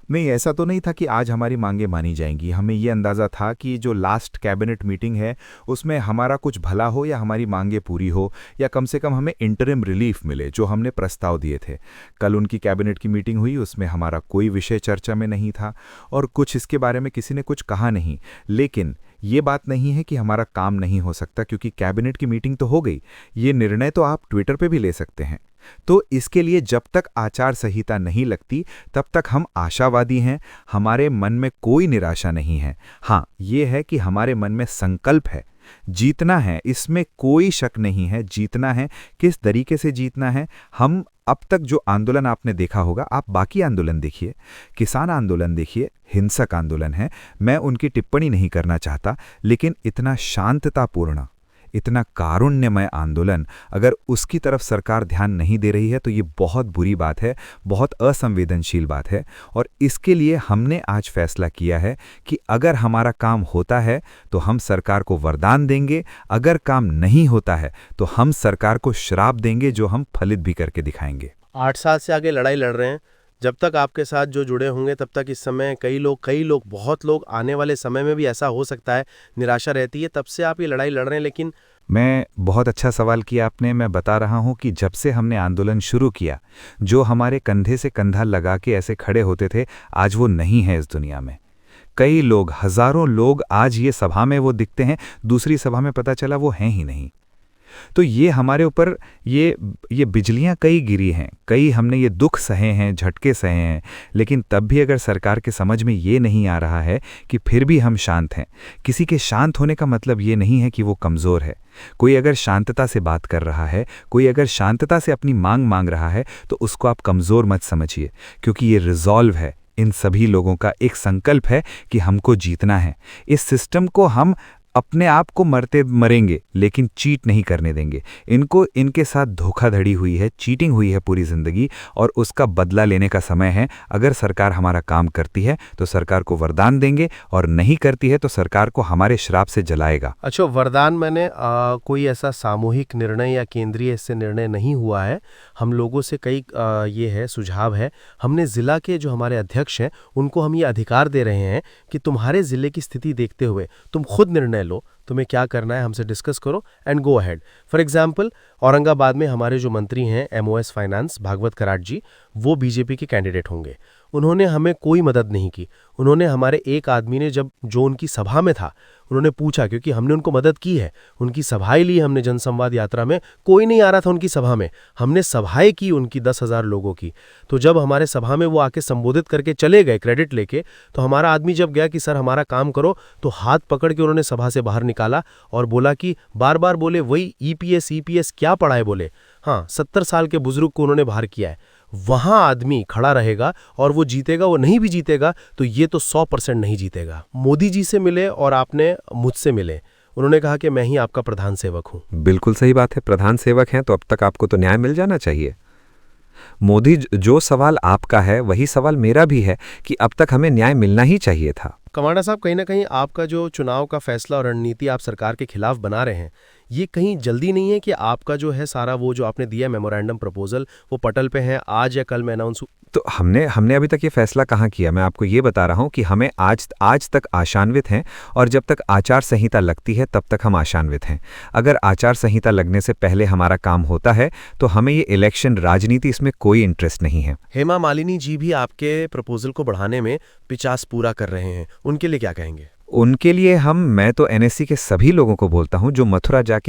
नहीं, ऐसा तो नहीं था कि आज हमारी मांगें मानी जाएंगी। हमें ये अंदाज़ा था कि जो लास्ट कैबिनेट मीटिंग है, उसमें हमारा कुछ भला हो या हमारी मांगें पूरी हो, या कम से कम हमें इंटरिम रिलीफ मिले, जो हमने प्रस्ताव दिए थे। कल उनकी कैबिनेट की मीटिंग हुई, उसमें हमारा कोई विषय चर्चा में नहीं था और कुछ इसके बारे में किसी ने कुछ कहा नहीं। लेकिन ये बात नहीं है कि हमारा काम नहीं हो सकता, क्योंकि कैबिनेट की मीटिंग तो हो गई। ये निर्णय तो आप ट्विटर पे भी ले सकते हैं। तो इसके लिए जब तक आचार संहिता नहीं लगती, तब तक हम आशावादी हैं। हमारे मन में कोई निराशा नहीं है। हाँ, ये है कि हमारे मन में संकल्प है। जीतना है, इसमें कोई शक नहीं है। जीतना है, किस तरीके से जीतना है। हम अब तक जो आंदोलन आपने देखा होगा, आप बाकी आंदोलन देखिए, किसान आंदोलन देखिए, हिंसक आंदोलन है। मैं उनकी टिप्पणी नहीं करना चाहता, लेकिन इतना शांततापूर्ण, इतना कारुण्यमय आंदोलन, अगर उसकी तरफ सरकार ध्यान नहीं दे रही है तो ये बहुत बुरी बात है, बहुत असंवेदनशील बात है। और इसके लिए हमने आज फैसला किया है कि अगर हमारा काम होता है तो हम सरकार को वरदान देंगे, अगर काम नहीं होता है तो हम सरकार को श्राप देंगे, जो हम फलित भी करके दिखाएंगे। 8 साल से आगे लड़ाई लड़ रहे हैं। जब तक आपके साथ जो जुड़े होंगे तब तक इस समय कई लोग बहुत लोग, आने वाले समय में भी ऐसा हो सकता है, निराशा रहती है। तब से आप ये लड़ाई लड़ रहे हैं, लेकिन मैं बहुत अच्छा सवाल किया आपने। मैं बता रहा हूं कि जब से हमने आंदोलन शुरू किया, जो हमारे कंधे से कंधा लगा के ऐसे खड़े होते थे, आज वो नहीं है इस दुनिया में। कई लोग, हजारों लोग आज ये सभा में वो दिखते हैं, दूसरी सभा में पता चला वो हैं ही नहीं। तो ये हमारे ऊपर ये बिजलियां कई गिरी हैं, कई हमने ये दुख सहे हैं, झटके सहे हैं। लेकिन तब भी अगर सरकार के समझ में ये नहीं आ रहा है कि फिर भी हम शांत हैं। किसी के शांत होने का मतलब ये नहीं है कि वो कमज़ोर है। कोई अगर शांतता से बात कर रहा है, कोई अगर शांतता से अपनी मांग मांग रहा है, तो उसको आप कमज़ोर मत समझिए, क्योंकि ये रिजॉल्व है। इन सभी लोगों का एक संकल्प है कि हमको जीतना है। इस सिस्टम को हम अपने आप को मरते मरेंगे, लेकिन चीट नहीं करने देंगे। इनके साथ धोखाधड़ी हुई है, चीटिंग हुई है पूरी जिंदगी, और उसका बदला लेने का समय है। अगर सरकार हमारा काम करती है तो सरकार को वरदान देंगे, और नहीं करती है तो सरकार को हमारे श्राप से जलाएगा। अच्छा, वरदान मैंने कोई ऐसा सामूहिक निर्णय या केंद्रीय इससे निर्णय नहीं हुआ है। हम लोगों से कई ये है, सुझाव है। हमने ज़िला के जो हमारे अध्यक्ष हैं, उनको हम ये अधिकार दे रहे हैं कि तुम्हारे ज़िले की स्थिति देखते हुए तुम खुद निर्णय लो, तुम्हें क्या करना है हमसे डिस्कस करो and go ahead. For example, Aurangabad में हमारे जो मंत्री हैं एमओएस फाइनेंस, भागवत कराट जी, वो बीजेपी के कैंडिडेट होंगे। उन्होंने हमें कोई मदद नहीं की। उन्होंने, हमारे एक आदमी ने, जब जो उनकी सभा में था, उन्होंने पूछा, क्योंकि हमने उनको मदद की है, उनकी सभाएं ली हमने जनसंवाद यात्रा में, कोई नहीं आ रहा था उनकी सभा में, हमने सभाएं की उनकी 10,000 लोगों की। तो जब हमारे सभा में वो आके संबोधित करके चले गए क्रेडिट लेके, तो हमारा आदमी जब गया कि सर हमारा काम करो, तो हाथ पकड़ के उन्होंने सभा से बाहर निकाला और बोला कि बार बार बोले वही ईपीएस ईपीएस क्या पढ़ा है, बोले हाँ 70 साल के बुजुर्ग को उन्होंने बाहर किया है। वहां आदमी खड़ा रहेगा और वो जीतेगा। वो नहीं भी जीतेगा तो ये तो 100% नहीं जीतेगा। मोदी जी से मिले और आपने मुझसे मिले, उन्होंने कहा कि मैं ही आपका प्रधान सेवक हूं। बिल्कुल सही बात है, प्रधान सेवक हैं तो अब तक आपको तो न्याय मिल जाना चाहिए। मोदी, जो सवाल आपका है वही सवाल मेरा भी है कि अब तक हमें न्याय मिलना ही चाहिए था। कमांडा साहब, कहीं ना कहीं आपका जो चुनाव का फैसला और रणनीति आप सरकार के खिलाफ बना रहे हैं, ये कहीं जल्दी नहीं है कि आपका जो है सारा वो जो आपने दिया मेमोरेंडम प्रपोजल, वो पटल पे है, आज या कल में अनाउंस? तो हमने अभी तक ये फैसला कहाँ किया? मैं आपको ये बता रहा हूँ कि हमें आज तक आशान्वित हैं, और जब तक आचार संहिता लगती है तब तक हम आशान्वित हैं। अगर आचार संहिता लगने से पहले हमारा काम होता है तो हमें ये इलेक्शन राजनीति, इसमें कोई इंटरेस्ट नहीं है। हेमा मालिनी जी भी आपके प्रपोजल को बढ़ाने में 50 पूरा कर रहे हैं, उनके लिए क्या कहेंगे? उनके लिए मैं तो एनएससी के सभी लोगों को बोलता हूं जो मथुरा जाके